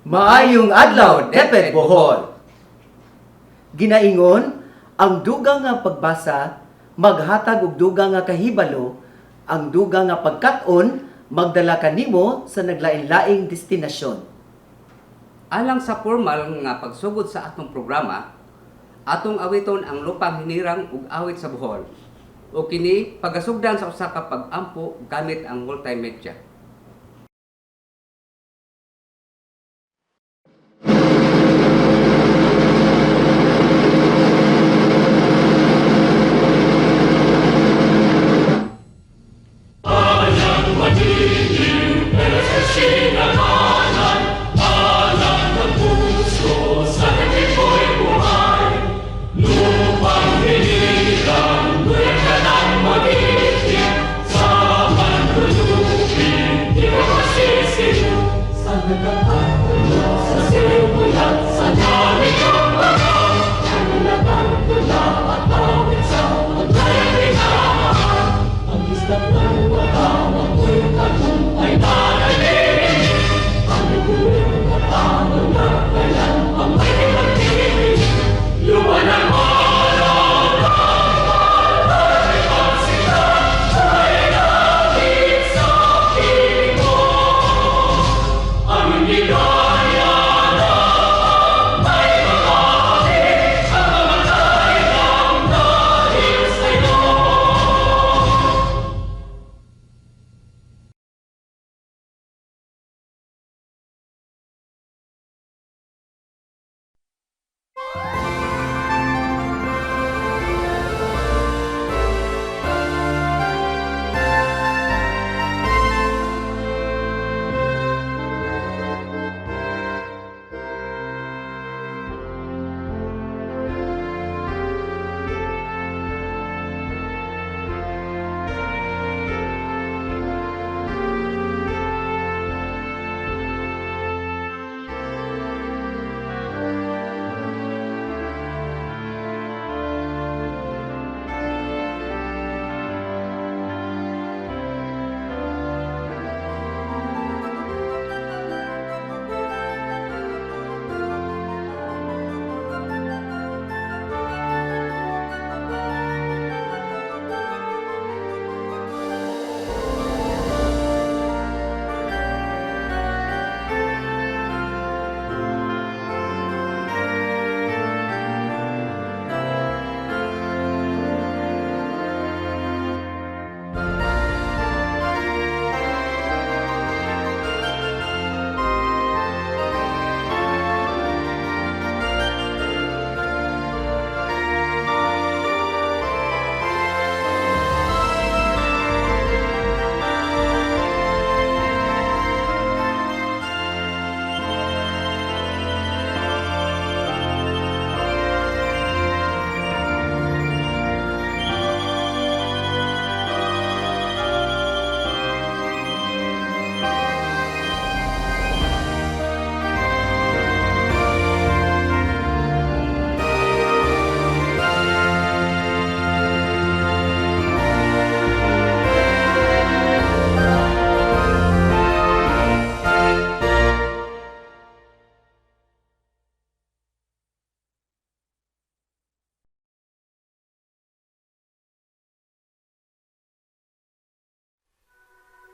Maayong adlaw, Deped Bohol. Ginaingon, ang dugang nga pagbasa maghatag og dugang nga kahibalo, ang dugang nga pagkat-on magdala kanimo sa naglain-laing destinasyon. Alang sa formal nga pagsugod sa atong programa, atong awiton ang lupang hinirang ug awit sa Bohol. O kini pagasugdan sa usa ka pag-ampo gamit ang multimedia.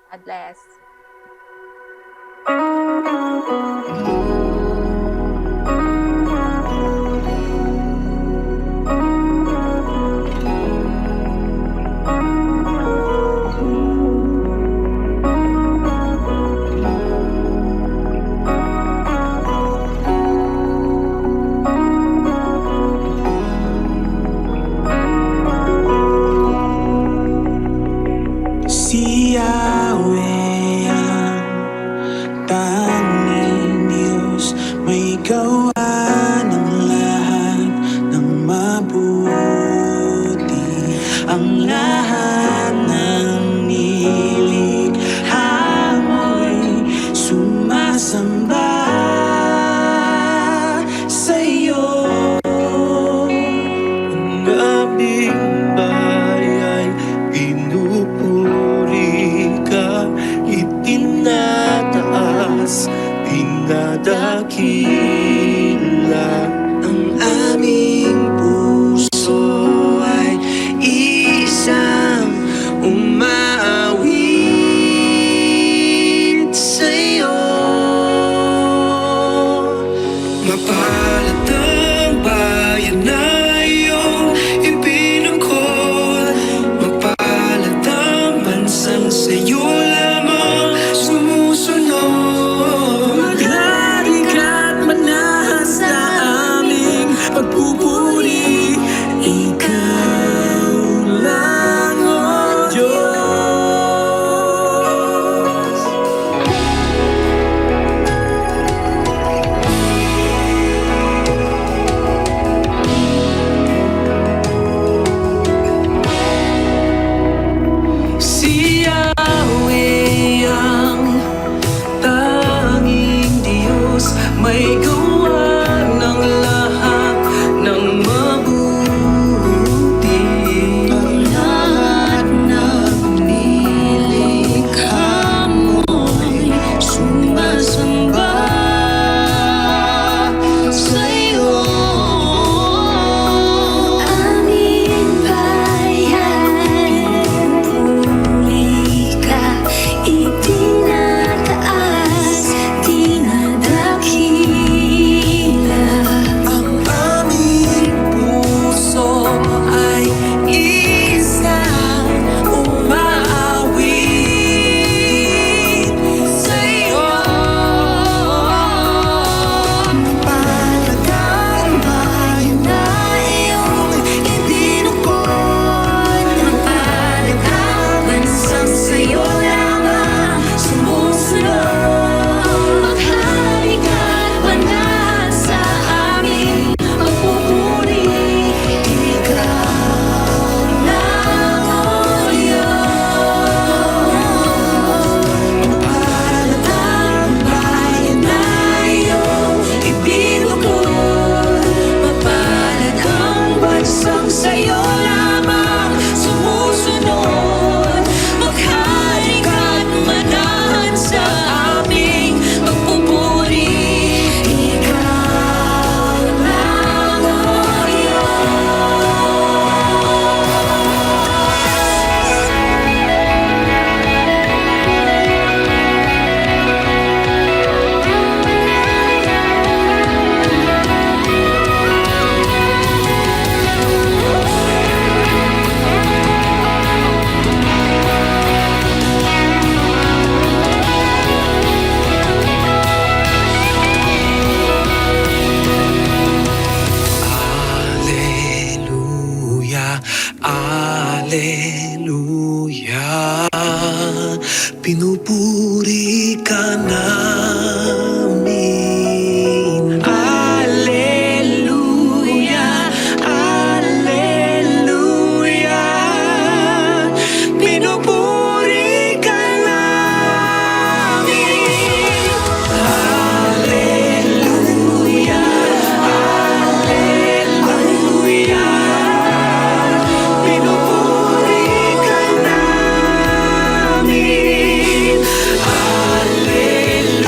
God bless. Si Yahweh ang tanging Diyos, may gawa ng lahat ng mabuti. Ang lahat ng nilikha mo'y sumasamba sa iyo. Ang aming bayay pinupuri ka, itinataas pinadakila. Ang aming puso ay isang umaawit sa'yo. Mapalad ang bayan na iyong ipinangkot, mapalad ang bansang sa'yo lamang sumusunod. Maghari ka't manahan sa aming pagpupuri, ikaw lang, O Diyos. Si Yahweh ang tanging Diyos, may gawa ng lahat ng mabuti. Ang lahat ng nilikha mo'y sumasamba sa'yo. Aming bayan, puri ka, itinataas, dinadakila. Ang aming puso ay isang umaawit sa'yo. Mapalad ang bayan na iyong ibinukod, mapalad ang bansang sa'yo lamang sumusunod. Maghari ka't manahan sa aming pagpupuri, ikaw lang, O Diyos. Mapalad ang bayan na iyong ibinukod, mapalad ang bansang sa'yo lamang sumusunod. Maghari ka't manahan sa aming pagpupuri, ikaw lang, O Alleluia, Alleluia, pinupuri ka namin. Alleluia, Alleluia, pinupuri ka namin. Alleluia, Alleluia, pinupuri ka namin. Alleluia.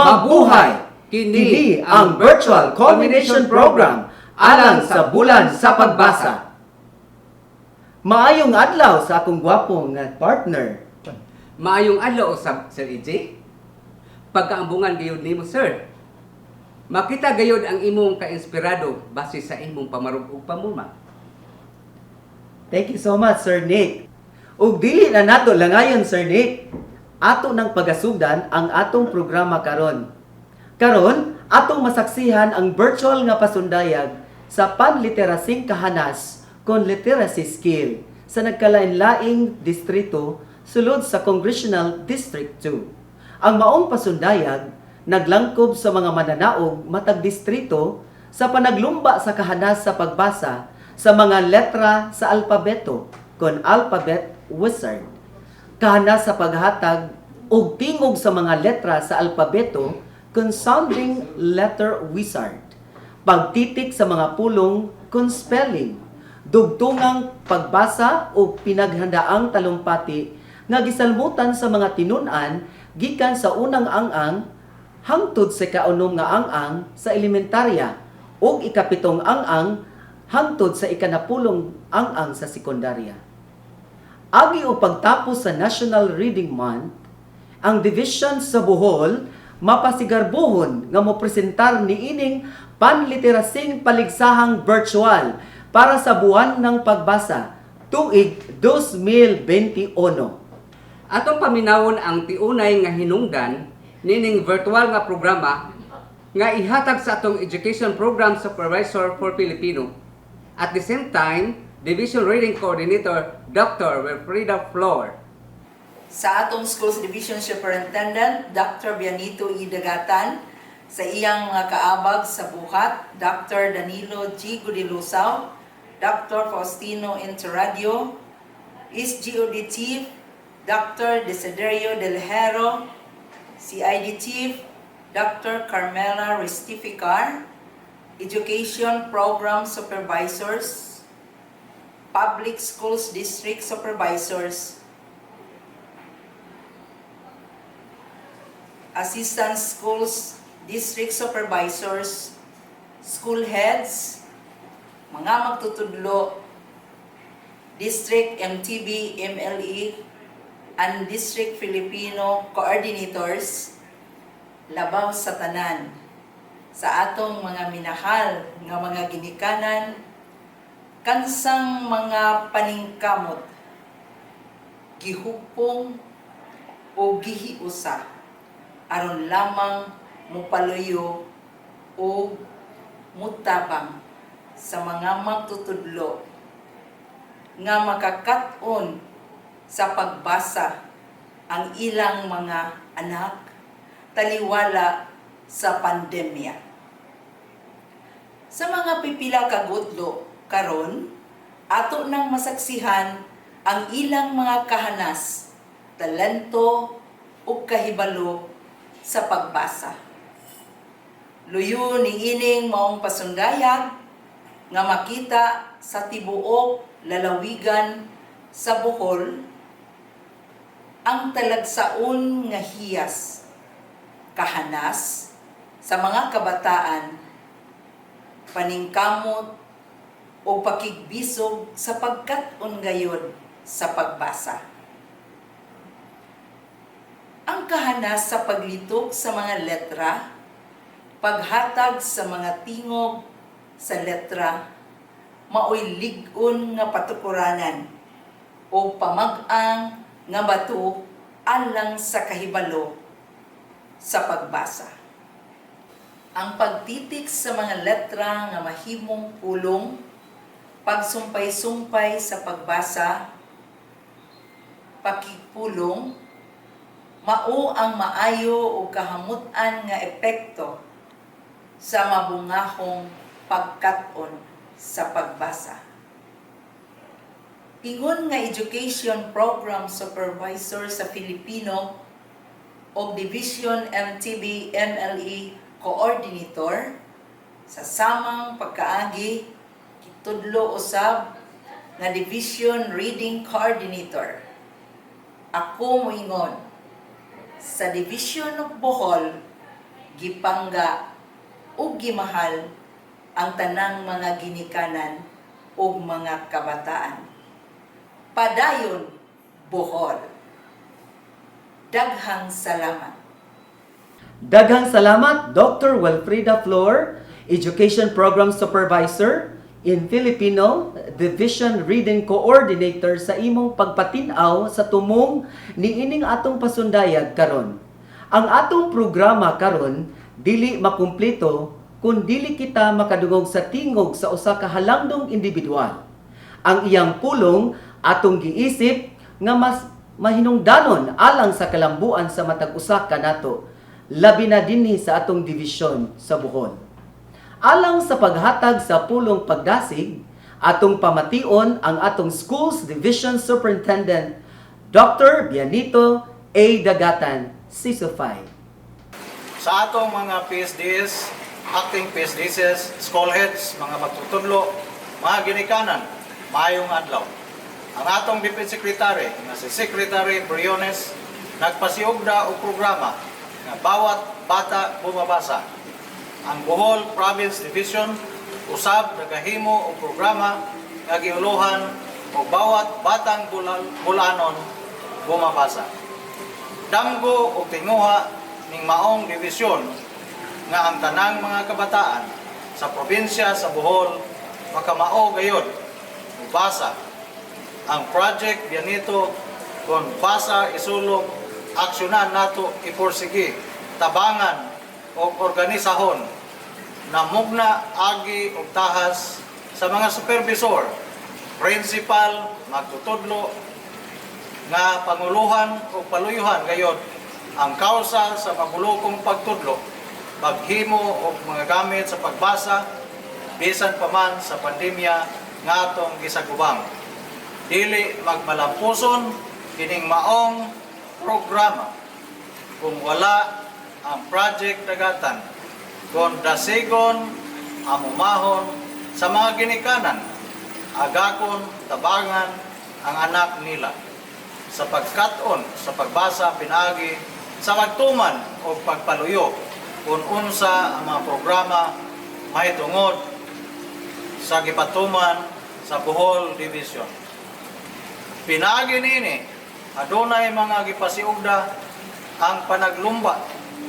Mabuhay! Kini ang Virtual Culmination Program alang sa bulan sa pagbasa. Maayong adlaw sa akong gwapong nga partner. Maayong adlaw usab Sir EJ. Pagkaambungan gayud nimo sir. Makita gayud ang imong ka-inspirado base sa imong pamarug ug pamuma. Thank you so much, Sir Nick. Ug dili na nato langayon, Sir Nick. Ato nang pagasugdan ang atong programa karon. Karon, atong masaksihan ang virtual nga pasundayag sa panliterasing kahanas kon literacy skill sa nagkalain-laing distrito sulod sa Congressional District 2. Ang maong pasundayag naglangkob sa mga mananaog matag distrito sa panaglumba sa kahanas sa pagbasa sa mga letra sa alpabeto kon alphabet wizard. Kahanas sa paghatag og tingog sa mga letra sa alpabeto kon sounding letter wizard. Pagtitik sa mga pulong kon spelling. Dugtungang pagbasa o pinaghandaang talumpati nga gisalmutan sa mga tinun-an gikan sa unang ang-ang hangtod sa kaunom nga ang-ang sa elementarya ug ikapitong ang-ang hangtod sa ikanapulong ang-ang sa sekundarya. Agi o pagtapos sa National Reading Month, ang division sa Bohol mapasigarbohon nga mopresentar niining panliterasing paligsahang virtual para sa buwan ng pagbasa tuig 2021. Atong paminawon ang tiunay nga hinungdan nining virtual nga programa nga ihatag sa atong Education Program Supervisor for Filipino. At the same time, Division Reading Coordinator Dr. Wilfrida Flor. Sa atong Schools Division Superintendent, Dr. Bianito Idagatan, sa iyang mga kaabag sa buhat, Dr. Danilo G. Gudilusaw, Dr. Faustino Interradio, SGOD Chief, Dr. Desiderio Del Hero, CID Chief, Dr. Carmela Restificar, Education Program Supervisors, Public Schools District Supervisors, Assistant Schools District Supervisors, School Heads, mga magtutudlo, District MTB, MLE, and District Filipino Coordinators, labaw sa tanan, sa atong mga minahal nga mga ginikanan, kansang mga paningkamot, gihupong o gihiusa, aron lamang mupaluyo o mutabang sa mga magtutudlo nga makakaton sa pagbasa ang ilang mga anak taliwala sa pandemya. Sa mga pipila ka gudlo karon, ato nang masaksihan ang ilang mga kahanas, talento ug kahibalo sa pagbasa. Luyo ni ining maong pasundayag nga makita sa tibuok lalawigan sa Bohol ang talagsaon nga hiyas, kahanas sa mga kabataan, paningkamot o pakigbisog sa pagkat-on gayon sa pagbasa. Ang kahanas sa paglitok sa mga letra, paghatag sa mga tingog sa letra, maoy lig-on nga patukuranan o pamag-ang nga bato alang sa kahibalo sa pagbasa. Ang pagtitik sa mga letra nga mahimong pulong, pagsumpay-sumpay sa pagbasa, pakigpulong, mao ang maayo o kahamutan nga epekto sa mabungahong pagkat-on sa pagbasa. Ingon nga Education Program Supervisor sa Filipino o Division MTB MLE Coordinator sa samang pagkaagi kitudlo usab nga Division Reading Coordinator. Ako moingon sa Division of Bohol gipangga ug gimahal ang tanang mga ginikanan ug mga kabataan. Padayon, Bohol. Daghang salamat. Daghang salamat, Dr. Wilfrida Flor, Education Program Supervisor in Filipino, Division Reading Coordinator sa imong pagpatinaw sa tumong niining atong pasundayag karon. Ang atong programa karon dili makumpleto kung dili kita makadungog sa tingog sa usa ka halangdong individual. Ang iyang pulong atong giisip nga mas mahinungdanon alang sa kalambuan sa matag usa kanato, labi na dinhi sa atong dibisyon sa Bohol. Alang sa paghatag sa pulong pagdasig, atong pamation ang atong Schools Division Superintendent Dr. Bianito A. Dagatan, CISO5. Sa atong mga PSDs, acting PSDs, school heads, mga magtutudlo, mga ginikanan, maayong adlaw. Ang atong Deputy Secretary, na si Secretary Briones, nagpasiugda og programa na bawat bata bumabasa. Ang Bohol Province Division usab nagahimo og programa nga giuluhan og bawat batang bulanon bumabasa. Damgo og tinguha ning maong divisyon nga ang tanang mga kabataan sa probinsya sa Bohol makamao gayod basa. Ang project Bianito kon basa isulong aksyonan nato iporsige tabangan o organisahon na mugna agi og tahas sa mga supervisor, principal, magtutudlo nga panguluhan o paluyuhan gayod ang kausa sa mabulokong pagtudlo, paghimo og mga gamit sa pagbasa bisan pa man sa pandemya nga atong gisagubang. Dili magmalampuson kining maong programa kung wala ang Project Dagatan, kung dasigon, amumahon sa mga ginikanan, agakon, tabangan ang anak nila. Sa pagkaton, sa pagbasa, pinagi, sa magtuman o pagpaluyo, kung unsa ang mga programa mahitungod sa gipatuman sa Bohol Division. Pinagi nini, adunay mga gipasiugda ang panaglumba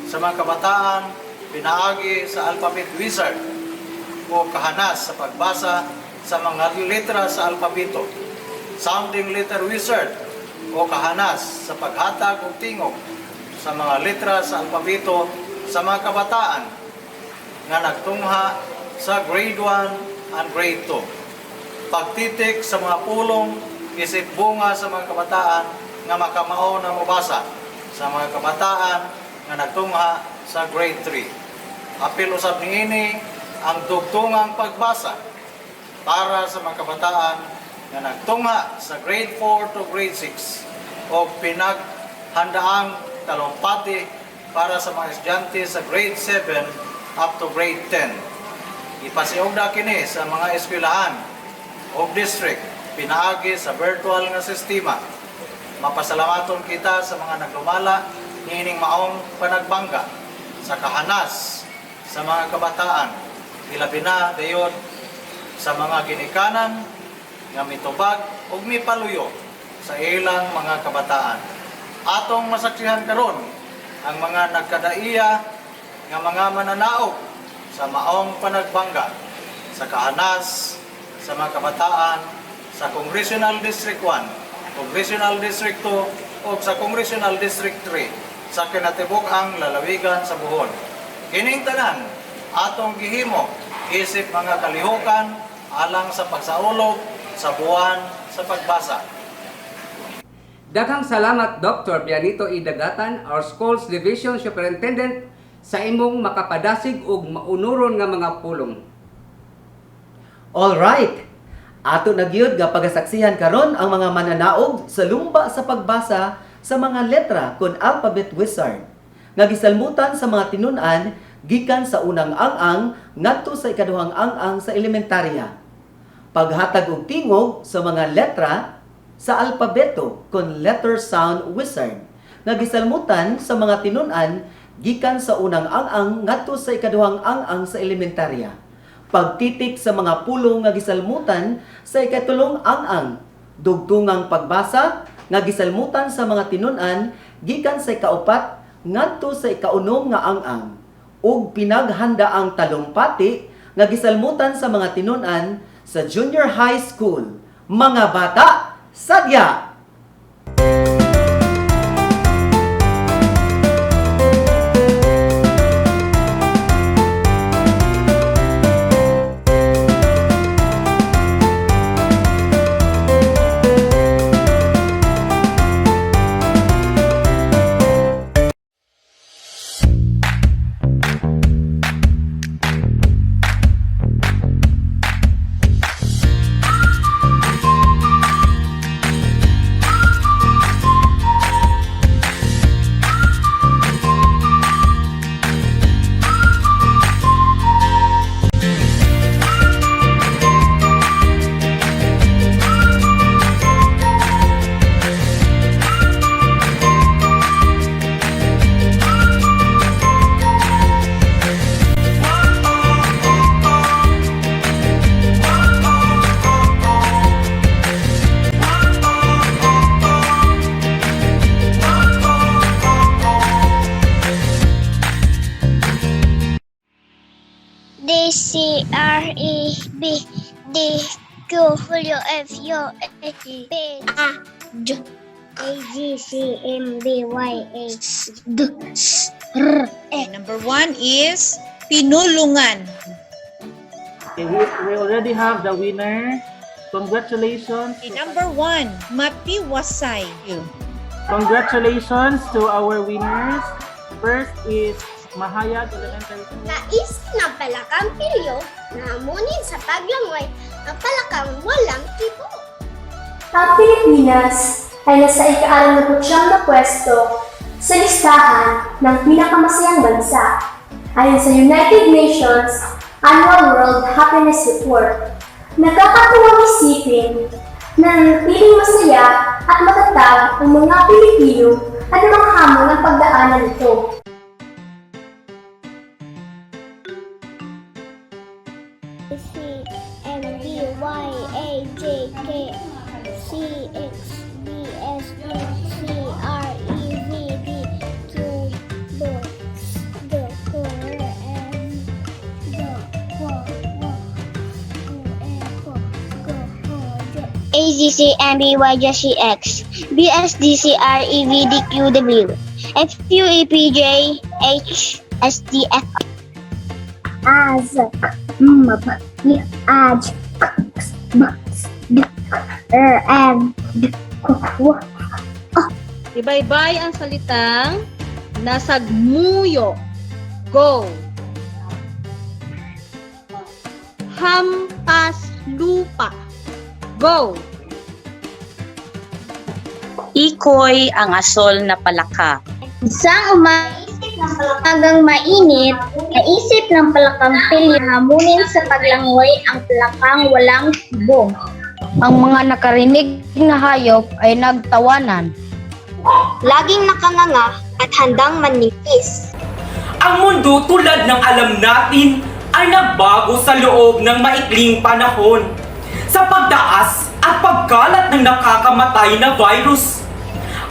sa mga kabataan pinaagi sa alphabet wizard o kahanas sa pagbasa sa mga letra sa alpabeto, sounding letter wizard o kahanas sa paghatag og tingog sa mga letra sa alpabeto sa mga kabataan nga nagtungha sa grade 1 and grade 2. Pagtitik sa mga pulong isip bunga sa mga kabataan nga makamao na mabasa sa mga kabataan nga nagtungha sa grade 3. Apil usab niini ang dugtungang pagbasa para sa mga kabataan nga nagtungha sa grade 4 to grade 6 o pinaghandaang talumpati para sa mga estudyante sa grade 7 up to grade 10. Ipasiugda kini sa mga eskwelahan o district pinaagi sa virtual nga sistema. Mapasalamaton kita sa mga naglumala niining maong panagbangga sa kahanas sa mga kabataan, ilabi na dayon sa mga ginikanan nga mitubag ug mipaluyo sa ilang mga kabataan. Atong masaksihan karon ang mga nagkadaiya nga mga mananaog sa maong panagbangga sa kahanas sa mga kabataan sa Congressional District 1, Congressional District 2 o sa Congressional District 3 sa kinatibuk-ang lalawigan sa Bohol. Kining tanan atong gihimo isip mga kalihukan alang sa pagsaulog sa buwan sa pagbasa. Daghang salamat Dr. Bianito E. Dagatan, our Schools Division Superintendent, sa imong makapadasig ug maunuron nga mga pulong. All right. Ato na gyud nga pagasaksihan karon ang mga mananaog sa lumba sa pagbasa sa mga letra kon alphabet wizard nga gisalmutan sa mga tinun-an gikan sa unang ang-ang ngadto sa ikaduhang ang-ang sa elementarya. Paghatag og tingog sa mga letra sa alpabeto kon letter sound wizard nga gisalmutan sa mga tinun-an gikan sa unang ang-ang ngadto sa ikaduhang ang-ang sa elementarya. Pagtitik sa mga pulong nga gisalmutan sa ikatulong ang-ang. Dugtungang pagbasa nga gisalmutan sa mga tinun-an gikan sa ikaupat ngadto sa ikaunom nga ang-ang. Ug pinaghandaang talumpati nga gisalmutan sa mga tinun-an sa junior high school. Mga bata, sadya! D C R E B D Q W F U H P A J G C M B Y A D S R E. Number 1 is pinulungan. Okay, we already have the winner. Congratulations. Okay, number 1, mapiwasay. Congratulations to our winners. First is Mahayag Elementary School. Naisip ng palakang pilyo na hamunin sa paglangoy ang palakang walang tipo. Ang Pilipinas ay nasa ika-69 na pwesto sa listahan ng pinakamasayang bansa ayon sa United Nations Annual World Happiness Report. Nakakatuwang isipin na nanatiling masaya at matatag ang mga Pilipino at namang hamon ang pagdaanan nito. C M B Y A J K C X B S D C R E V D Q the M A Z C M B Y J C X B S D C R E V D Q W F U E P J H S D F as Ibaybay ang salitang nasagmuyo. Go! Hampas lupa. Go! Ikoy ang asol na palaka. Isang umaisip ng palakang mainit, naisip ng palakang pilyo hamunin sa paglangoy ang palakang walang bubong. Ang mga nakarinig na hayop ay nagtawanan. Laging nakanganga at handang manipis. Ang mundo tulad ng alam natin ay nagbago sa loob ng maikling panahon sa pagdaas at pagkalat ng nakakamatay na virus.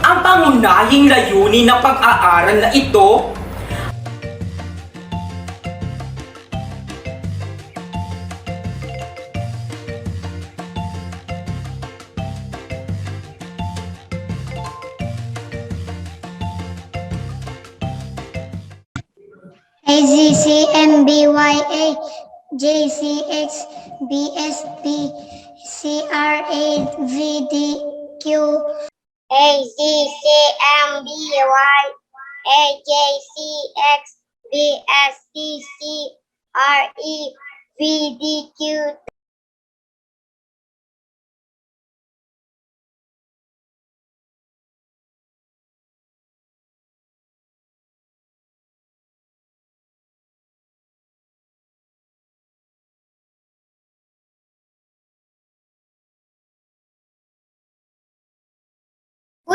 Ang pangunahing layunin ng pag-aaral na ito AZCMBYA JCX BSD CRAVDQ AZCMBY AJCX BSD CREVDQ.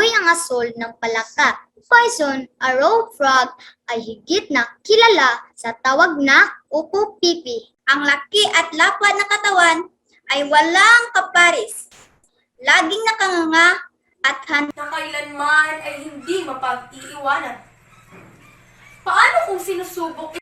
Ikoy ang asol ng palaka. Poison, a raw frog, ay higit na kilala sa tawag na upo-pipi. Ang laki at lapad na katawan ay walang kaparis. Laging nakanganga at Na kailanman ay hindi mapag-iiwanan. Paano kung sinusubok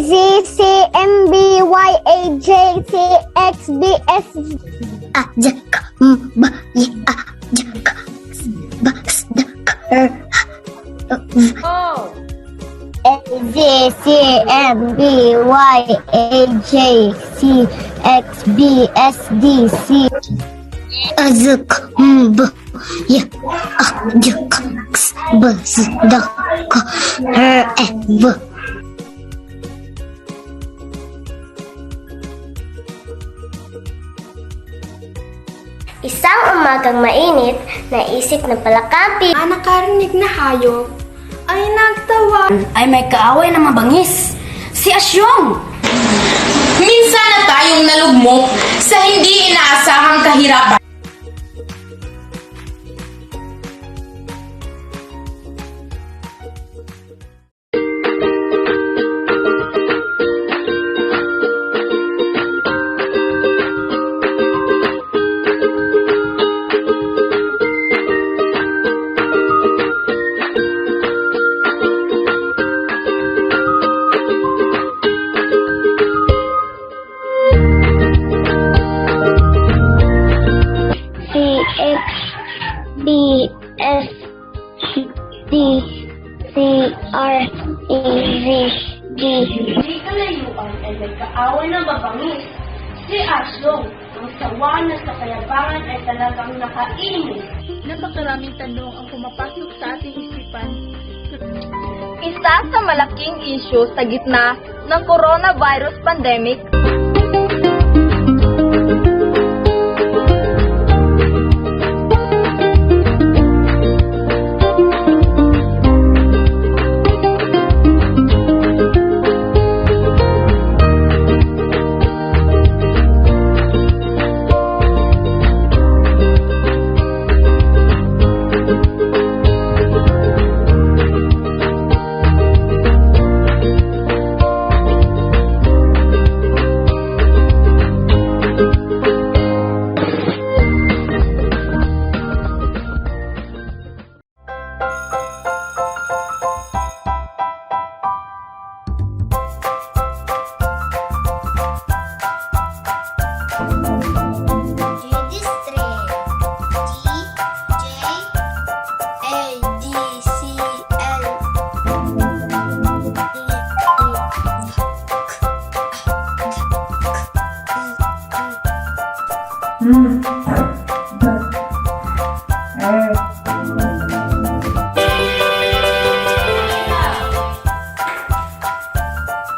Z, C, M, B, Y, A, J, C, X, B, S, A, J, K, M, B, Y, A, J, K, S, B, S, D, K, R, Go! A, Z, C, M, B, Y, A, J, C, X, B, S, D, C, A, Z, K, M, B, Y, A, J, K, S, B, S, D, K, R, F, B. Isang umagang mainit, naisip ng palakampi ang nakarinig na hayop ay nagtawa. Ay may kaaway na mabangis. Si Asyong! Minsan na tayong nalugmok sa hindi inaasahang kahirapan. C, X, B, S, D, C, R, E, V, D. Hindi kalayuan ay may kaaway na mabangis. Si Asyong, ang sawa na sa kayabangan ay talagang nakainis. Napakaraming tanong ang pumapasok sa ating isipan. Isa sa malaking issue sa gitna ng coronavirus pandemic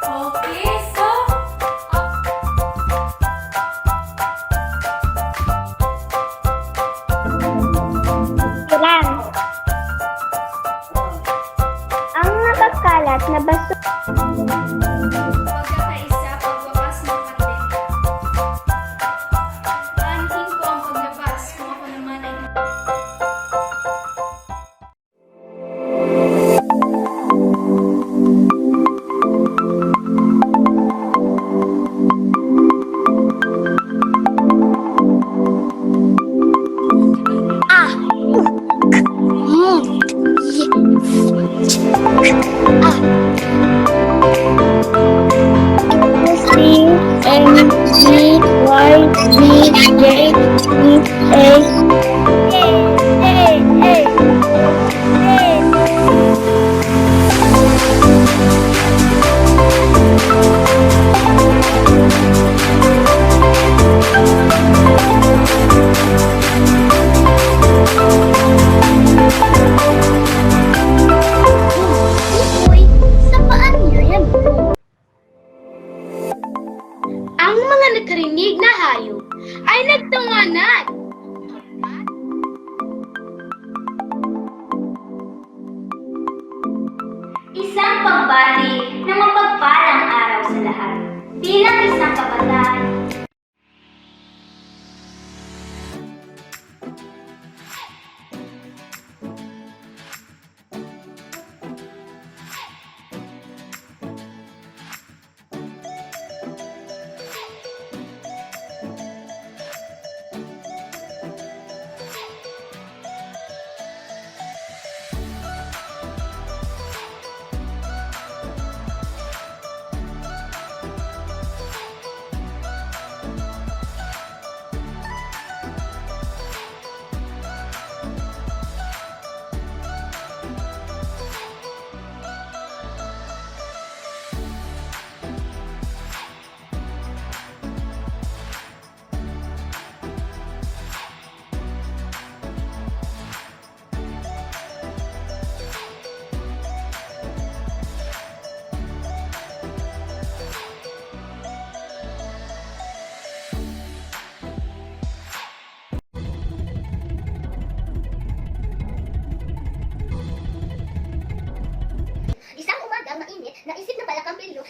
Okay, so Lang. Ang nakakalat na basura. Pagkakaisa, pagwakas ng pandemya. Aanhin ko ang paglabas kung ako naman ay C, M, G, Y, B, J, E, A. Uy, sa paan niyo yan? Ang mga nakarinig na hayop ay nagtawanan. Isang pagbati na mapagpalang araw sa lahat. Bilang isang kabataan,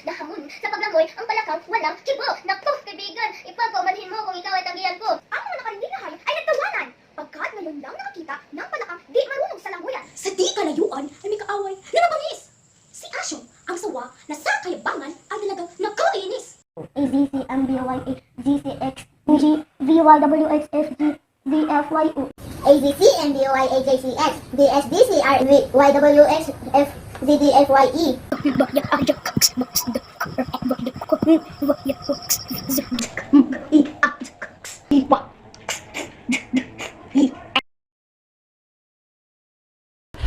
na hamon sa paglangoy ang palakang walang kibo. Naku, kaibigan, ipagpaumanhin mo kung ikaw ay tanggihan ko. Ang mga nakarinig na hayop ay nagtawanan. Pagkat ngayon lang nakakita ng palakang di marunong sa langoyan. Sa di kalayuan ay may kaaway na mabangis. Si Asyong, ang sawa na sa kayabangan ay talagang nakainis. ABCMBYA GCX G VYWXFG VFYU ABCMBYAJCX DSDCRYWXF ZDFYE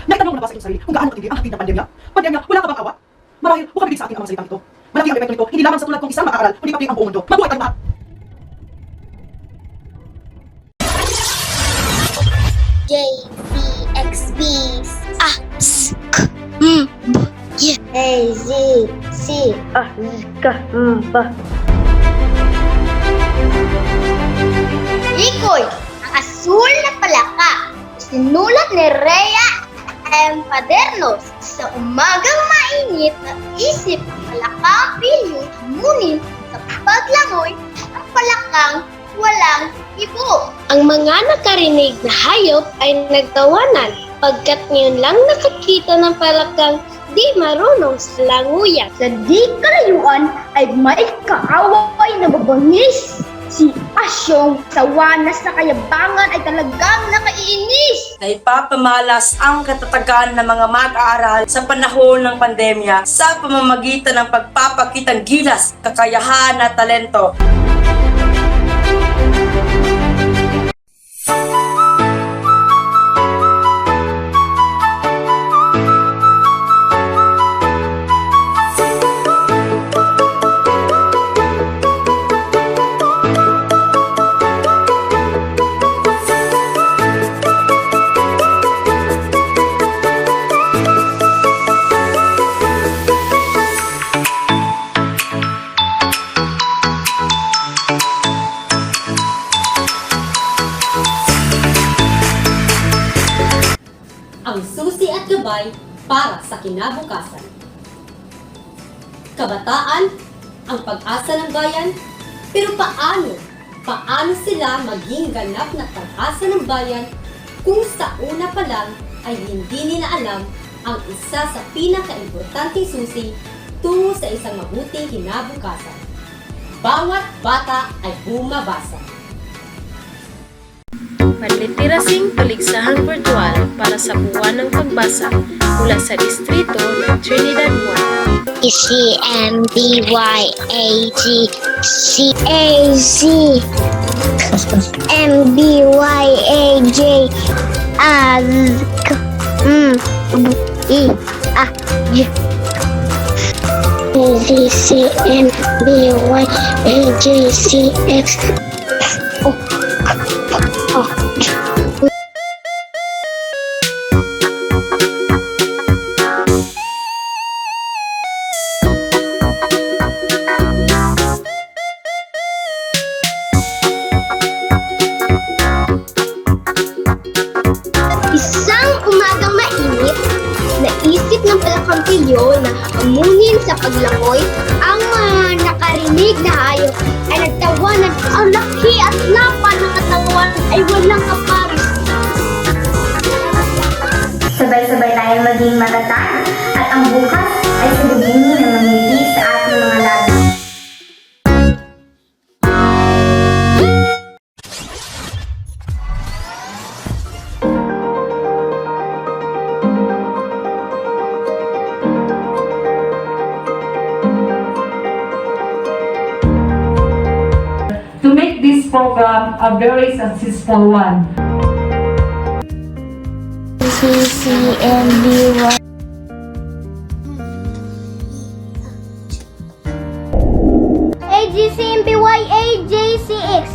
Naitanong mo na ba sa iyong sarili kung gaano katindi ang hatid ng pandemya? Pandemya, wala ka bang awa? Marahil, bukabigin sa akin ang mga salitang ito. Malaki ang epekto nito, hindi lamang sa tulad kong isang makaaral, kundi pati ang buong mundo. Mabuhay tayong lahat! JCXB AZC Ikoy, ang asul na palaka. Sinulat ni Rhea M. Padernos sa umagang mainit na isip ng palakang pilyong hamunin sa paglangoy ang palakang walang ibo. Ang mga nakarinig na hayop ay nagtawanan pagkat ngayon lang nakakita ng palakang di marunong sa languyan. Sa di kalayuan ay may kaaway na babangis. Si Asyong sawa na sa kayabangan ay talagang nakaiinis. Na ipapamalas ang katatagan ng mga mag-aaral sa panahon ng pandemya sa pamamagitan ng pagpapakitang gilas, kakayahan at talento. Ang susi at gabay para sa kinabukasan. Kabataan, ang pag-asa ng bayan, pero paano? Paano sila maging ganap na pag-asa ng bayan kung sa una pa lang ay hindi nila alam ang isa sa pinaka-importanting susi tungo sa isang mabuting kinabukasan? Bawat bata ay bumabasa. Panlitirasing Paligsahan Virtual para sa buwan ng pagbasa mula sa distrito ng Trinidad 1. Isang umagang mainit, naisip ng palakampilyo na hamunin sa paglangoy ang mga nakarinig na hayop ay nagtawanan. Ang laki at lapa ng katawan ay walang kaparis. Sabay-sabay tayong maging matatag at ang bukas ay sulubungin ng mamili sa ating mga labi. To make this program a very successful one. CCNBY AGCMBY AJCX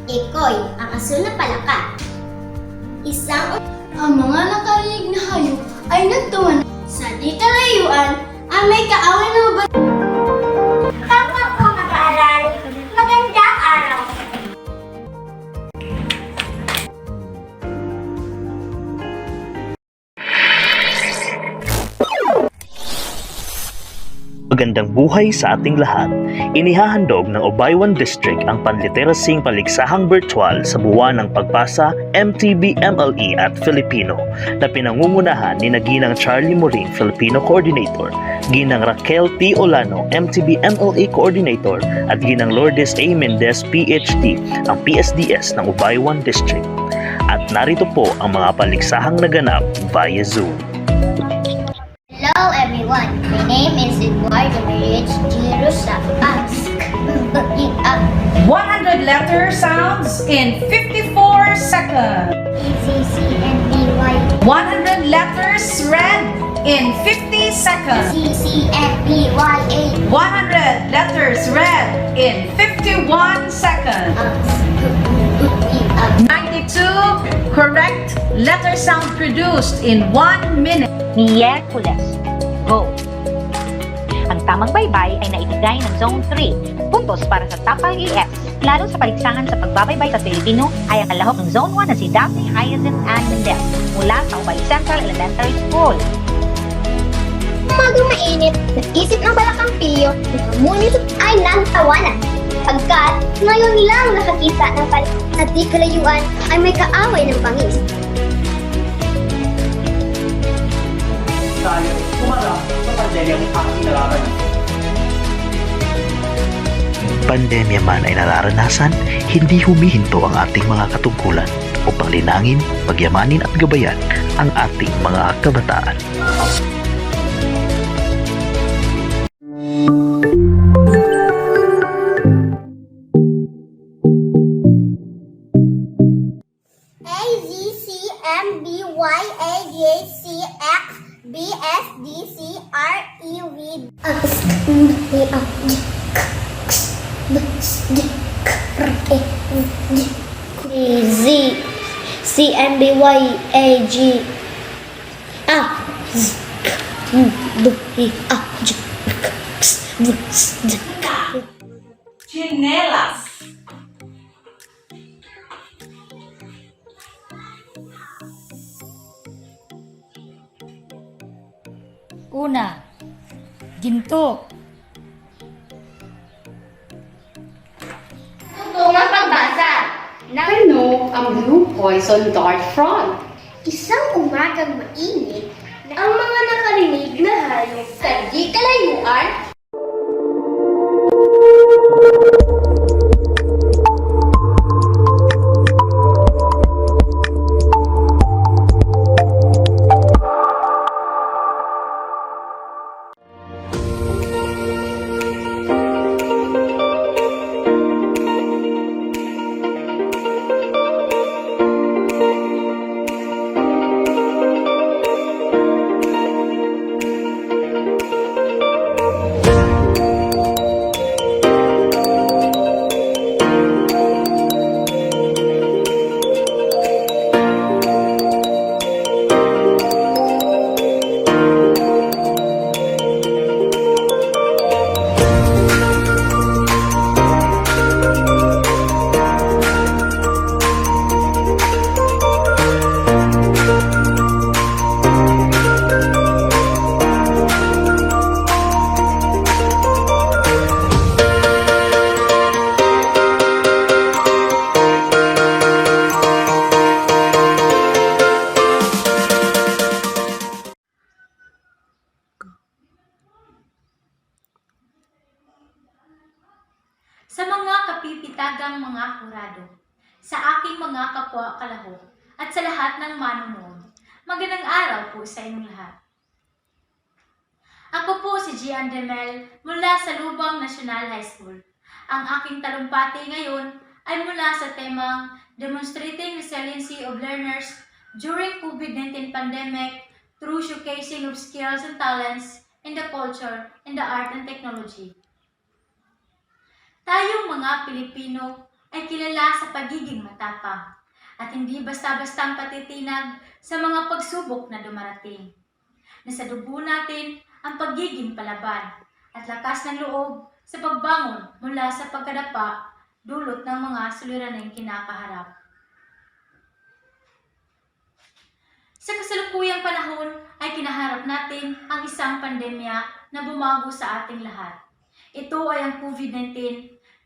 Ikoy, ang asul na palaka. Ang mga nakarinig na hayop ay nagtuwan sa di kalayuan ay may kaaway na mabalik. Tama po mag-aaral. Magandang araw. Magandang buhay sa ating lahat. Inihahandog ng Obaywan District ang panliterasing paliksahang virtual sa buwan ng pagbasa MTB MLE at Filipino na pinangungunahan ni Ginang Charlie Moring, Filipino Coordinator, Ginang Raquel T. Olano, MTB MLE Coordinator at Ginang Lourdes A. Mendez, PhD, ang PSDS ng Obaywan District. At narito po ang mga paliksahang naganap via Zoom. Hello everyone, my name is Eduardo Merich Girosa. Ask. 100 letter sounds in 54 seconds. ECCNBY. 100 letters read in 50 seconds. CCNBY. 100 letters read in 51 seconds. 92 correct letter sound produced in 1 minute. Miyerkules. Go! Ang tamang baybay ay naibigay ng Zone 3. Puntos para sa Tapal ES. Lalo sa paligsahan sa pagbabaybay sa Pilipino ay ang kalahok ng Zone 1 na si Daphne Hyacinth Ann Mendez mula sa Ubay Central Elementary School. Umagang mainit, nag-isip ng balakang piyo, nakamunin ay nantawanan. Pagkat ngayon nilang nakakita ng at di kalayuan ay may kaaway ng bangis. Tayo, kumarap sa pandemyang aking nararanasan. Pandemya man ay nararanasan, hindi humihinto ang ating mga katungkulan upang linangin, pagyamanin at gabayan ang ating mga kabataan. Chinelas. Una, ginto. Tuntungang pagbasa. Ano ang blue poison dart frog? Isang umagang mainit na ang mga nakarinig na hayop sa di kalayuan. Sa mga kapipitagang mga kurado, sa aking mga kapwa kalahok, at sa lahat ng manunood, magandang araw po sa inyong lahat. Ako po si Gian Demel mula sa Lubang National High School. Ang aking talumpati ngayon ay mula sa temang Demonstrating Resiliency of Learners During COVID-19 Pandemic through Showcasing of Skills and Talents in the Culture, in the Art and Technology. Tayong mga Pilipino ay kilala sa pagiging matapang at hindi basta-bastang patitinag sa mga pagsubok na dumarating. Nasa dugo natin ang pagiging palaban at lakas ng loob sa pagbangon mula sa pagkadapa dulot ng mga suliraning kinakaharap. Sa kasalukuyang panahon ay kinaharap natin ang isang pandemya na bumago sa ating lahat. Ito ay ang COVID-19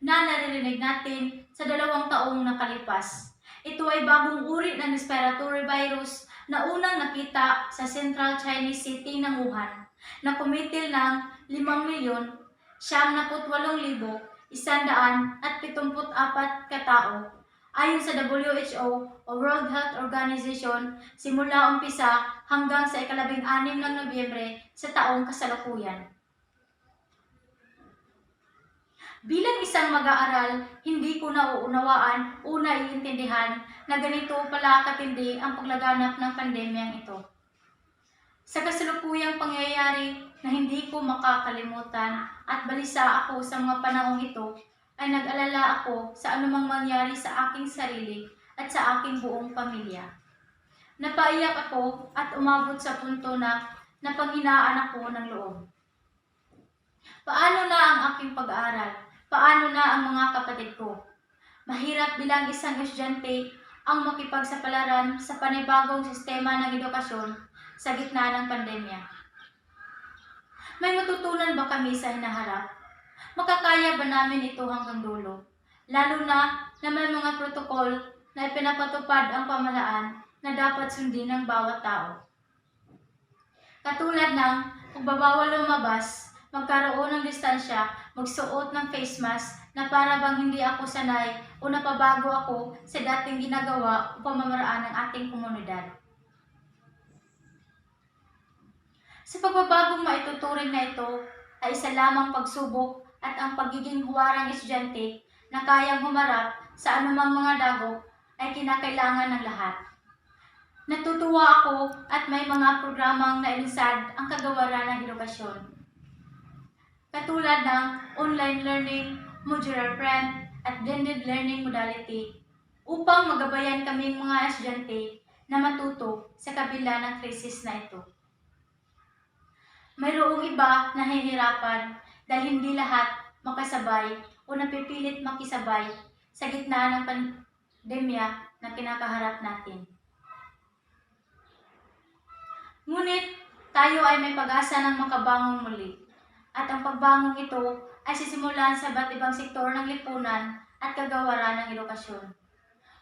na naririnig natin sa 2 taong nakalipas. Ito ay bagong uri ng respiratory virus na unang nakita sa Central Chinese City ng Wuhan na kumitil ng 5,788,174 katao. Ayon sa WHO o World Health Organization, simula umpisa hanggang sa ika-16 ng Nobyembre sa taong kasalukuyan. Bilang isang mag-aaral, hindi ko nauunawaan o naiintindihan na ganito pala katindi ang paglaganap ng pandemyang ito. Sa kasalukuyang pangyayari na hindi ko makakalimutan at balisa ako sa mga panahong ito, ay nag-alala ako sa anumang mangyari sa aking sarili at sa aking buong pamilya. Napaiyak ako at umabot sa punto na napanghinaan ako ng loob. Paano na ang aking pag-aaral? Paano na ang mga kapatid ko? Mahirap bilang isang estudyante ang makipagsapalaran sa panibagong sistema ng edukasyon sa gitna ng pandemya. May matutunan ba kami sa hinaharap? Makakaya ba namin ito hanggang dulo? Lalo na may mga protokol na ipinapatupad ang pamahalaan na dapat sundin ng bawat tao. Katulad ng pagbabawal lumabas, magkaroon ng distansya, magsuot ng face mask na para bang hindi ako sanay o napabago ako sa dating ginagawa o pamamaraan ng ating komunidad. Sa pagbabagong maituturing na ito ay isa lamang pagsubok at ang pagiging huwarang estudyante na kayang humarap sa anumang mga dagok ay kinakailangan ng lahat. Natutuwa ako at may mga programang nailisad ang kagawaran ng edukasyon. Katulad ng online learning, modular prep, at blended learning modality upang magabayan kaming mga estudyante na matuto sa kabila ng krisis na ito. Mayroong iba na nahihirapan dahil hindi lahat makasabay o napipilit makisabay sa gitna ng pandemya na kinakaharap natin. Ngunit tayo ay may pag-asa ng makabangon muli at ang pagbangong ito ay sisimulan sa iba't ibang sektor ng lipunan at kagawaran ng edukasyon.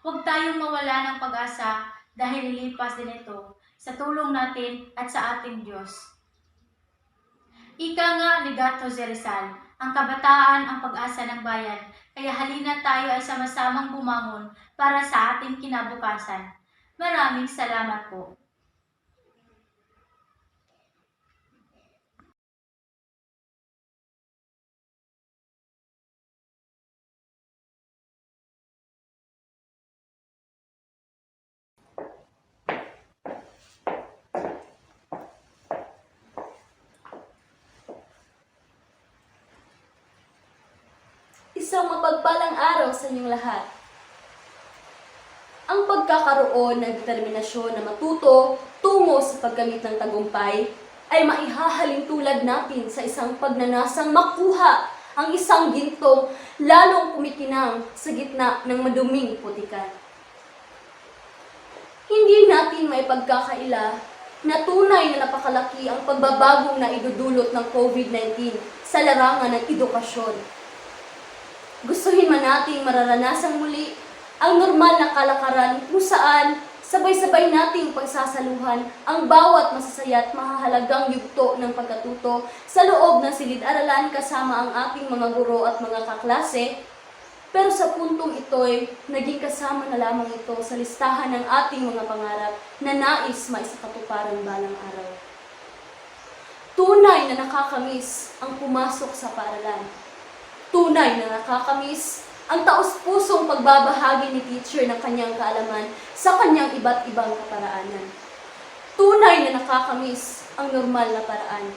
Huwag tayong mawala ng pag-asa dahil lilipas din ito sa tulong natin at sa ating Diyos. Ika nga ni Gato Rizal, ang kabataan ang pag-asa ng bayan, kaya halina tayo ay sama-samang bumangon para sa ating kinabukasan. Maraming salamat po. Isang mapagpalang araw sa inyong lahat. Ang pagkakaroon ng determinasyon na matuto tungo sa pagkamit ng tagumpay ay maihahalin tulad natin sa isang pagnanasang makuha ang isang ginto lalong kumikinang sa gitna ng maduming putikan. Hindi natin may pagkakaila na tunay na napakalaki ang pagbabagong na idudulot ng COVID-19 sa larangan ng edukasyon. Gustuhin man nating mararanasang muli ang normal na kalakaran kung saan sabay-sabay nating pagsasaluhan ang bawat masasaya at mahahalagang yugto ng pagkatuto sa loob ng silid-aralan kasama ang ating mga guro at mga kaklase. Pero sa puntong ito'y naging kasama na lamang ito sa listahan ng ating mga pangarap na nais maisakatuparan balang araw. Tunay na nakakamiss ang pumasok sa paaralan. Tunay na nakakamiss ang taos-pusong pagbabahagi ni teacher ng kanyang kaalaman sa kanyang iba't ibang kaparaanan. Tunay na nakakamiss ang normal na paraan.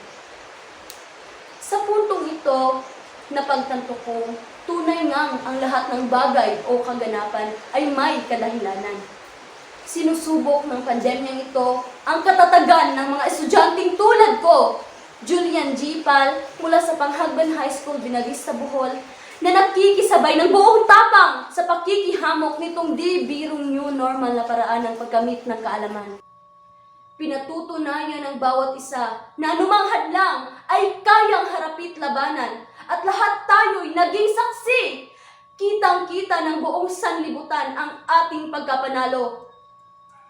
Sa puntong ito, napagtanto ko, tunay ngang ang lahat ng bagay o kaganapan ay may kadahilanan. Sinusubok ng pandemyang ito ang katatagan ng mga estudyanteng tulad ko, Julian G. Pal, mula sa Panghagban High School, Binavista, Bohol, na nakikisabay ng buong tapang sa pakikihamok nitong di birong new normal na paraan ng paggamit ng kaalaman. Pinatutunayan ng bawat isa na anumang hadlang ay kayang harapit labanan at lahat tayo'y naging saksi. Kitang-kita ng buong sanlibutan ang ating pagkapanalo.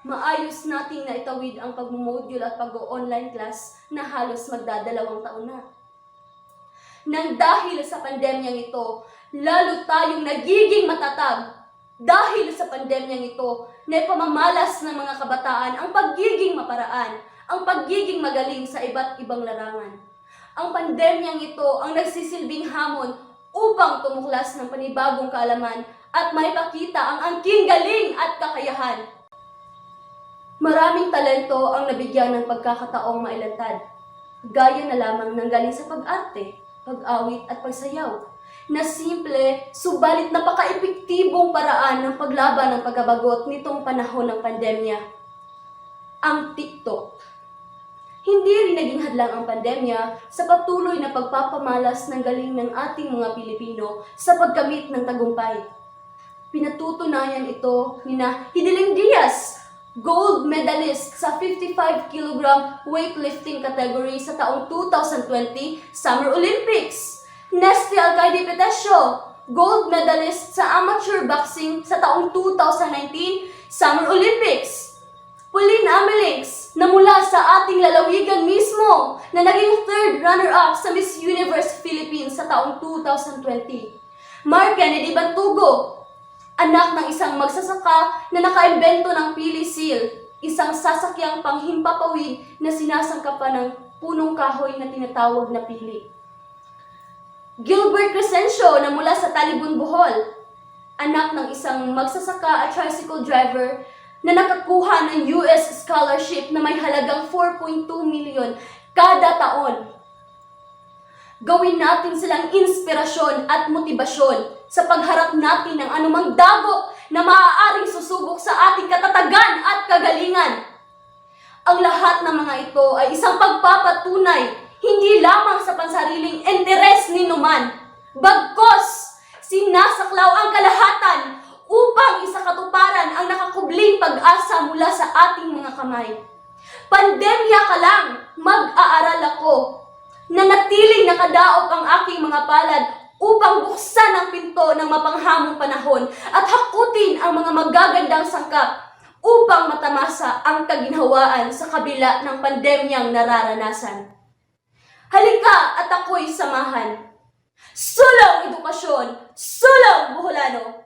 Maayos nating naitawid ang pagmumodule at pag-online class na halos magdadalawang taon na. Nang dahil sa pandemyang ito, lalo tayong nagiging matatag. Dahil sa pandemyang ito, na pamamalas ng mga kabataan ang pagiging maparaan, ang pagiging magaling sa iba't ibang larangan. Ang pandemyang ito ang nagsisilbing hamon upang tumuklas ng panibagong kaalaman at maipakita ang angking galing at kakayahan. Maraming talento ang nabigyan ng pagkakataong mailantad, gaya na lamang ng galing sa pag-arte, pag-awit at pagsayaw, na simple, subalit napaka-epektibong paraan ng paglaban ng pagkabagot nitong panahon ng pandemya. Ang TikTok. Hindi rin naging hadlang ang pandemya sa patuloy na pagpapamalas ng galing ng ating mga Pilipino sa pagkamit ng tagumpay. Pinatutunayan ito ni Hideling Diaz, gold medalist sa 55 kg weightlifting category sa taong 2020 Summer Olympics. Nesty Alcaide Petesio, gold medalist sa amateur boxing sa taong 2019 Summer Olympics. Pauline Amelings, na mula sa ating lalawigan mismo, na naging third runner-up sa Miss Universe Philippines sa taong 2020. Mark Kennedy Bantugo, anak ng isang magsasaka na nakaimbento ng pili seal, isang sasakyang panghimpapawid na sinasangkapan ng punong kahoy na tinatawag na pili. Gilbert Crescencio na mula sa Talibon, Bohol, anak ng isang magsasaka at tricycle driver na nakakuha ng US scholarship na may halagang 4.2 million kada taon. Gawin natin silang inspirasyon at motibasyon sa pagharap natin ng anumang dagok na maaaring susubok sa ating katatagan at kagalingan. Ang lahat ng mga ito ay isang pagpapatunay hindi lamang sa pansariling interes ni numan, bagkos sinasaklaw ang kalahatan upang isakatuparan ang nakakubling pag-asa mula sa ating mga kamay. Pandemya ka lang, mag-aaral ako. Nanatiling nakadaop ang aking mga palad upang buksan ang pinto ng mapanghamong panahon at hakutin ang mga magagandang sangkap upang matamasa ang kaginhawaan sa kabila ng pandemyang nararanasan. Halika at ako'y samahan. Sulong edukasyon, sulong Boholano!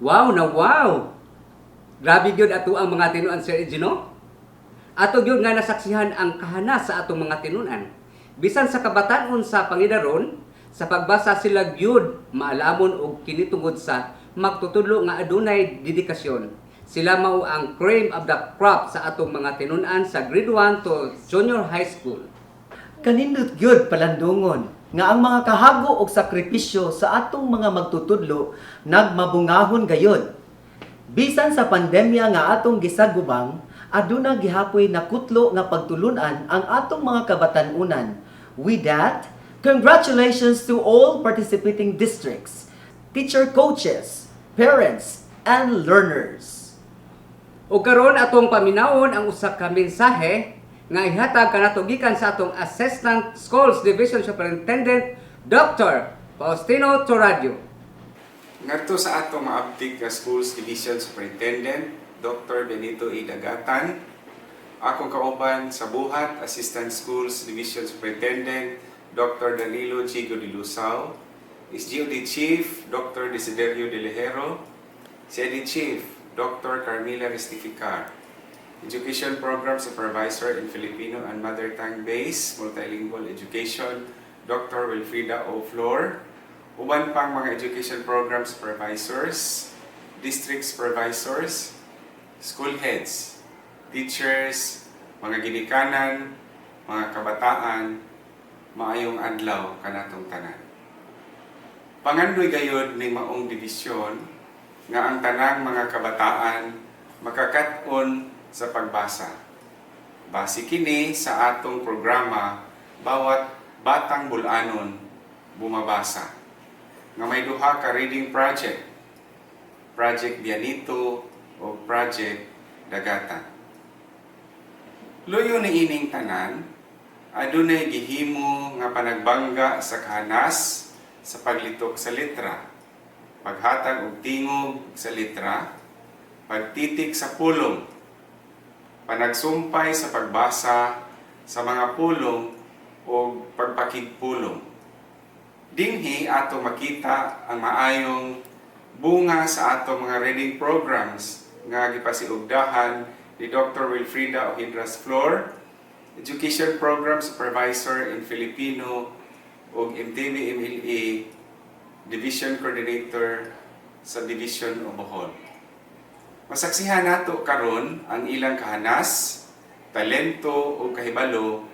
Wow na wow! Grabe gyud ato ang mga tinuan, Sir Egino. Ato gyud nga nasaksihan ang kahanas sa atong mga tinunan. Bisan sa kabataon sa Pangidaron, sa pagbasa sila gyud maalamon og kini tungod sa magtutudlo nga adunay dedikasyon. Sila mao ang cream of the crop sa atong mga tinunan sa grade 1 to junior high school. Kanindot gyud palandungon nga ang mga kahago og sakripisyo sa atong mga magtutudlo nagmabungahon gayud. Bisan sa pandemya nga atong gisagubang, aduna gihapoy nakutlo nga pagtulunan ang atong mga kabatanunan. With that, congratulations to all participating districts, teacher coaches, parents, and learners. O karon atong paminawon ang usa ka mensahe nga ihatag kanato gikan sa atong Assistant Schools Division Superintendent Dr. Faustino Toradio. Ngadto sa atong maabtig nga Schools Division Superintendent Dr. Benito E. Dagatan, akong kauban sa buhat Assistant Schools Division Superintendent Dr. Danilo Chigo de Lusao, SGOD Chief Dr. Desiderio de Lejero, CID Chief Dr. Carmila Restificar, Education Program Supervisor in Filipino and Mother Tongue Based Multilingual Education, Dr. Wilfrida O. Flor, uban pang mga Education Program Supervisors, District Supervisors, School Heads, Teachers, mga ginikanan, mga kabataan, maayong adlaw kanatong tanan. Pangandoy gayud ning maong divisyon nga ang tanang mga kabataan makakat-on sa pagbasa. Base kini sa atong programa, bawat batang bulanon bumabasa. Nga may duha ka reading project, Project Bianito o Project Dagatan. Luyo ni ining tanan, adunay gihimo nga panagbangga sa kahanas sa paglitok sa letra, paghatag og tingog sa letra, pagtitik sa pulong, panagsumpay sa pagbasa sa mga pulong o pagpakigpulong. Dinhi ato makita ang maayong bunga sa ato mga reading programs nga gipasiugdahan ni Dr. Wilfrida Ojindras Flor, Education Program Supervisor in Filipino ug MTV MLA Division Coordinator sa Division of Bohol. Masaksihan nato karon ang ilang kahanas, talento ug kahibalo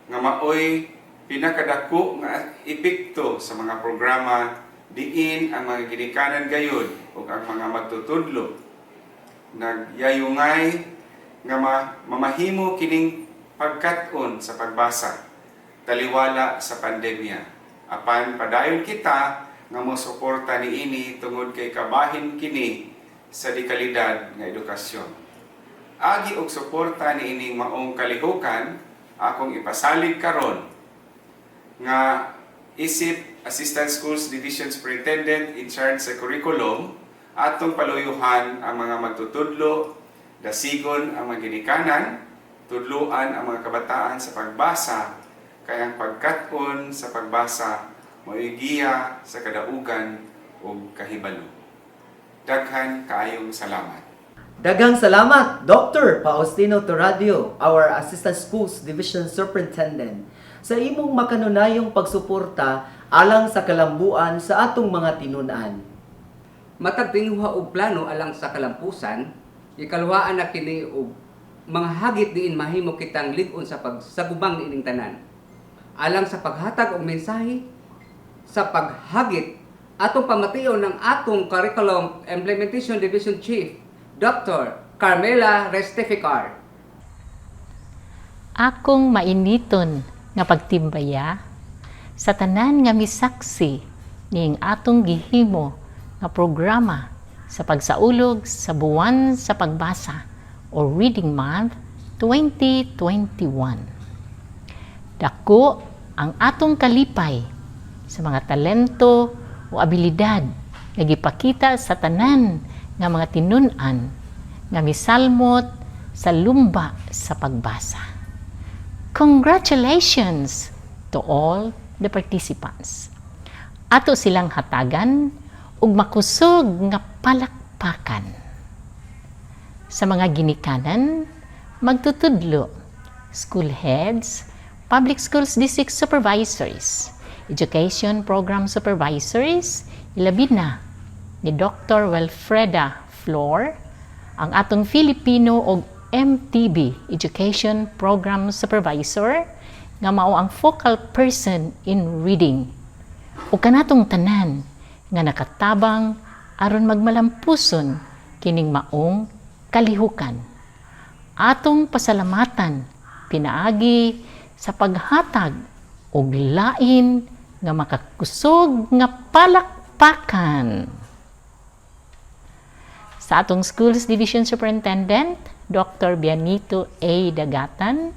nga maoy pinakadako nga epekto sa mga programa diin ang mga ginikanan gayud ug ang mga magtutudlo nagyayungay nga mamahimo kining pagkat-on sa pagbasa taliwala sa pandemya. Apan padayon kita nga mosuporta niini tungod kay kabahin kini sa dekalidad nga edukasyon. Agi og suporta niining maong kalihukan akong ipasalig karon nga isip Assistant Schools Division Superintendent in charge sa curriculum atong paluyuhan ang mga magtutudlo, dasigon ang mga ginikanan, tudluan ang mga kabataan sa pagbasa, kaya ang pagkat-on sa pagbasa moigiya sa kadaugan o kahibalo. Daghan kaayong salamat. Daghang salamat, Dr. Faustino Toradio, our Assistant Schools Division Superintendent, sa imong makanunayong pagsuporta alang sa kalambuan sa atong mga tinunan. Matag tinguha og plano alang sa kalampusan, ikalwaan na kini og mga hagit diin mahimo kitang lig-on sa pagsagubang niining tanan. Alang sa paghatag og mensahe sa paghagit atong pamation ng atong Curriculum Implementation Division Chief, Dr. Carmela Restificar. Akong mainiton nga pagtimbaya sa tanan nga misaksi ning atong gihimo nga programa sa pagsaulog sa buwan sa pagbasa o Reading Month 2021. Dako ang atong kalipay sa mga talento o abilidad nga gipakita sa tanan nga mga tinun-an nga misalmot sa lumba sa pagbasa. Congratulations to all the participants. Ato silang hatagan ug makusog nga palakpakan. Sa mga ginikanan, magtutudlo, school heads, public schools district supervisors, education program supervisors, ilabi na ni Dr. Wilfrida Flor, ang atong Filipino o MTB Education Program Supervisor nga mao ang focal person in reading. O kanatong tanan nga nakatabang aron magmalampuson kining maong kalihukan. Atong pasalamatan pinaagi sa paghatag og lain nga makakusog nga palakpakan. Sa atong Schools Division Superintendent, Dr. Bianito A. Dagatan,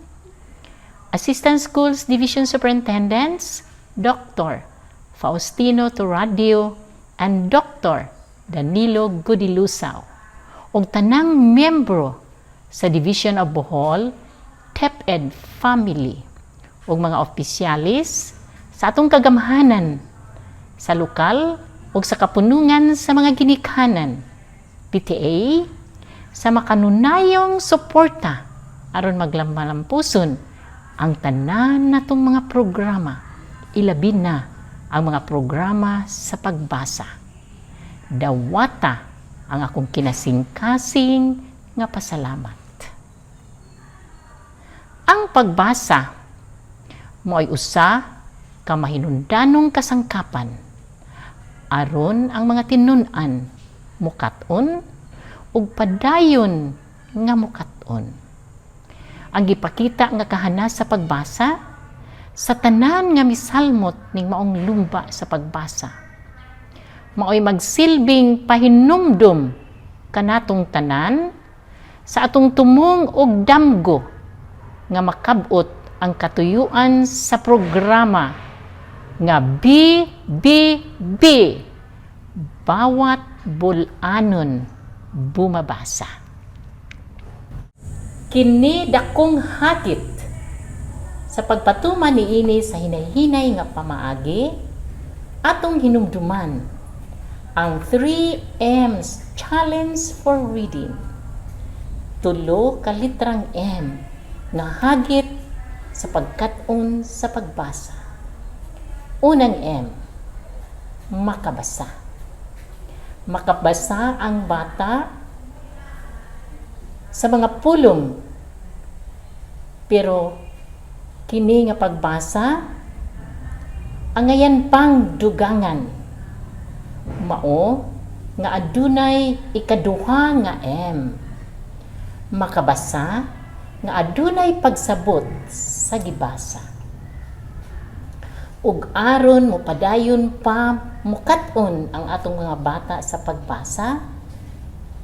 Assistant Schools Division Superintendents, Dr. Faustino Toradio and Dr. Danilo Gudilusaw, ug tanang miyembro sa Division of Bohol, TEPED Family, ug mga opisyalis sa atong kagamhanan sa lokal ug sa kapunungan sa mga ginikanan, PTA, sa makanunayong suporta aron maglampuson ang tanan natong mga programa, ilabi na ang mga programa sa pagbasa. Dawata ang akong kinasing-kasing nga pasalamat. Ang pagbasa mo'y usa ka mahinundanong kasangkapan aron ang mga tinun-an mukat-on ug padayon nga mukat-on. ang gipakita nga kahanas sa pagbasa sa tanan nga misalmot ning maong lumba sa pagbasa. Maoy magsilbing pahinumdum kanatong tanan sa atong tumong og damgo nga makabot ang katuyuan sa programa nga BBB, bawat bulanon bumabasa. Kini dakong hakit sa pagpatuman niini sa hinay-hinay nga pamaagi atong hinumduman ang 3 M's Challenge for Reading. 3 ka litrang M nga hagit sa pagkat-on sa pagbasa. Unang M, makabasa. Makabasa ang bata sa mga pulong, pero kini nga pagbasa ang ngayon pang dugangan. Mao nga adunay ikaduha nga M, makabasa nga adunay pagsabot sa gibasa. Ug aron mo padayon pa mukat-on ang atong mga bata sa pagbasa,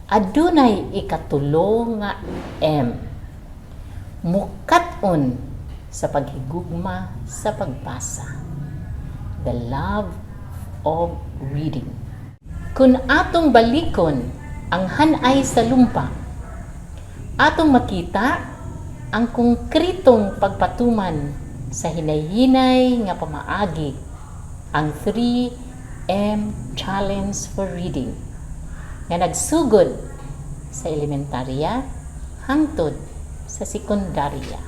adunay ikatulo nga M, mukat-on sa paghigugma sa pagbasa. The love of reading. Kung atong balikon ang hanay sa lumpa, atong makita ang konkretong pagpatuman sa hinay-hinay nga pamaagi, ang 3M Challenge for Reading nga nagsugod sa elementarya hangtod sa sekundarya.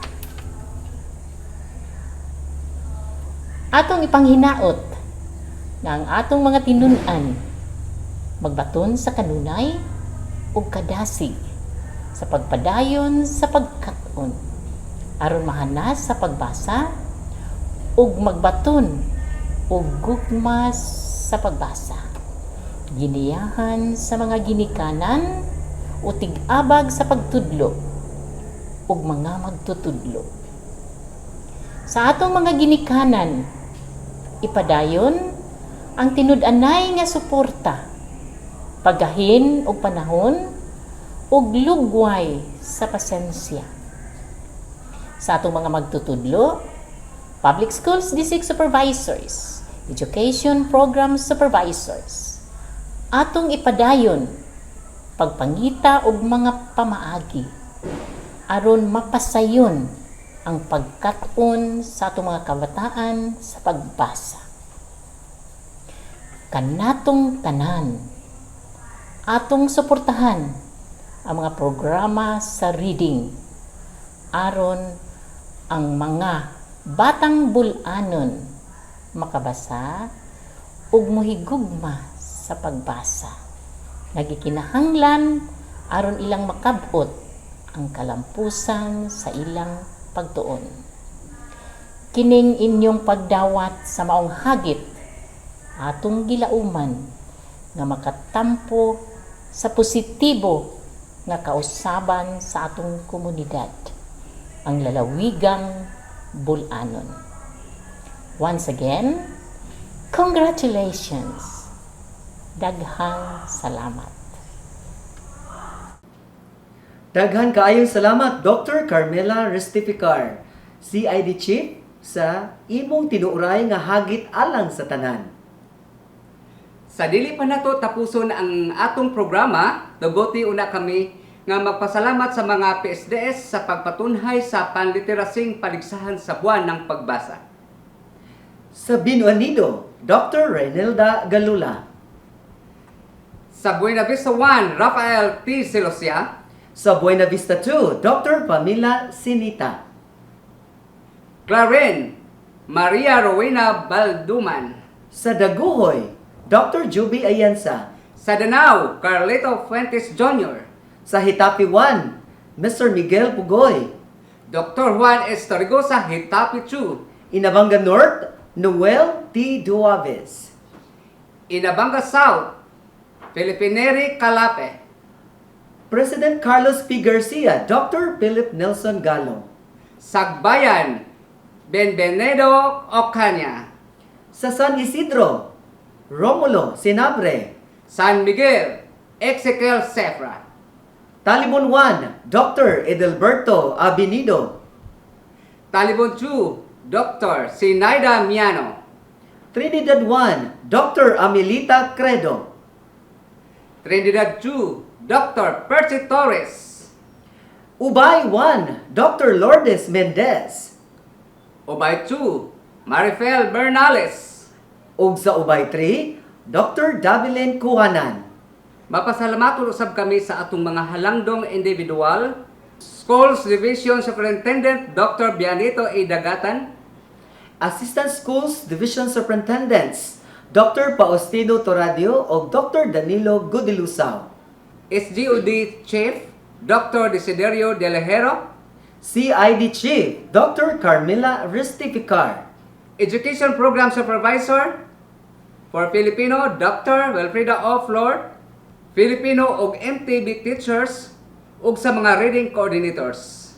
Atong ipanghinaot nga ang atong mga tinun-an magbaton sa kanunay ug kadasig sa pagpadayon sa pagkat-on aron mahanas sa pagbasa ug magbaton ug gugma sa pagbasa. Giniyahan sa mga ginikanan o tig-abag sa pagtudlo ug mga magtutudlo. Sa atong mga ginikanan, ipadayon ang tinud-anay nga suporta, pagahin og panahon ug lugway sa pasensya. Sa atong mga magtutudlo, public schools district supervisors, education program supervisors, atong ipadayon pagpangita og mga pamaagi aron mapasayon ang pagkat-on sa atong mga kabataan sa pagbasa. Kanatong tanan, atong suportahan ang mga programa sa reading aron ang mga batang bulanon makabasa ug mohigugma sa pagbasa. Nagikinahanglan aron ilang makabot ang kalampusan sa ilang pagtuon. Kining inyong pagdawat sa maong hagit atong gilauman nga makatampo sa positibo nga kausaban sa atong komunidad, ang lalawigang bulanon. Once again, congratulations. Daghang salamat. Daghan kaayong salamat, Dr. Carmela Restificar, CID Chief sa imong tinuuray nga hagit alang sa tanan. Sa dili pa nato tapuson ang atong programa, dugoti una kami nga magpasalamat sa mga PSDS sa pagpatunhay sa panliterasing paligsahan sa buwan ng pagbasa. Sa Binuanido, Dr. Renilda Galula. Sa Buena Vista 1, Rafael P. Silosia. Sa Buena Vista 2, Dr. Pamela Sinita. Claren, Maria Rowena Balduman. Sa Daguhoy, Dr. Juby Ayansa. Sa Danao, Carlito Fuentes Jr. Sa Hitapi 1, Mr. Miguel Pugoy. Dr. Juan Estorigosa, Hitapi 2. Inabanga North, Noel T. Duaves. Inabanga South, Filipineri Calape. President Carlos P. Garcia, Dr. Philip Nelson Galo. Sagbayan, Benvenedo Ocaña. Sa San Isidro, Romulo Sinabre. San Miguel, Ezequiel Sefra. Talibon 1, Dr. Edelberto Abinido. Talibon 2, Dr. Sinaida Miano. Trinidad 1, Dr. Amelita Credo. Trinidad 2, Dr. Percy Torres. Ubay 1, Dr. Lourdes Mendez. Ubay 2, Marifel Bernales. Ug sa Ubay 3, Dr. Davilin Kuhanan. Mapasalamat usab kami sa atong mga halangdong individual, Schools Division Superintendent Dr. Bianito A. Dagatan, Assistant Schools Division Superintendents Dr. Faustino Toradio o Dr. Danilo Gudilusaw. SGOD Chief Dr. Desiderio De Lejero, CID Chief Dr. Carmela Ristificar. Education Program Supervisor for Filipino Dr. Wilfrida O. Flor, Filipino ug MTB teachers ug sa mga reading coordinators.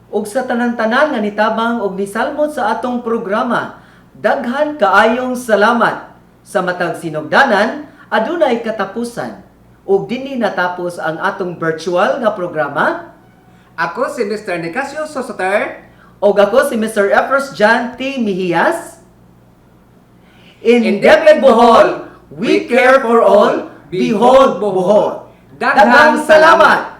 Ug sa tanan-tanan nga nitabang og nisalmot sa atong programa, daghan kaayong salamat. Sa matag sinugdanan, adunay katapusan. Ug dinhi natapos ang atong virtual nga programa. Ako si Mr. Nicasio Sosoter. O ako si Mr. Efros Jan T. Mihias. In Deped Bohol, we care for all. Behold Bohol. Daghang salamat!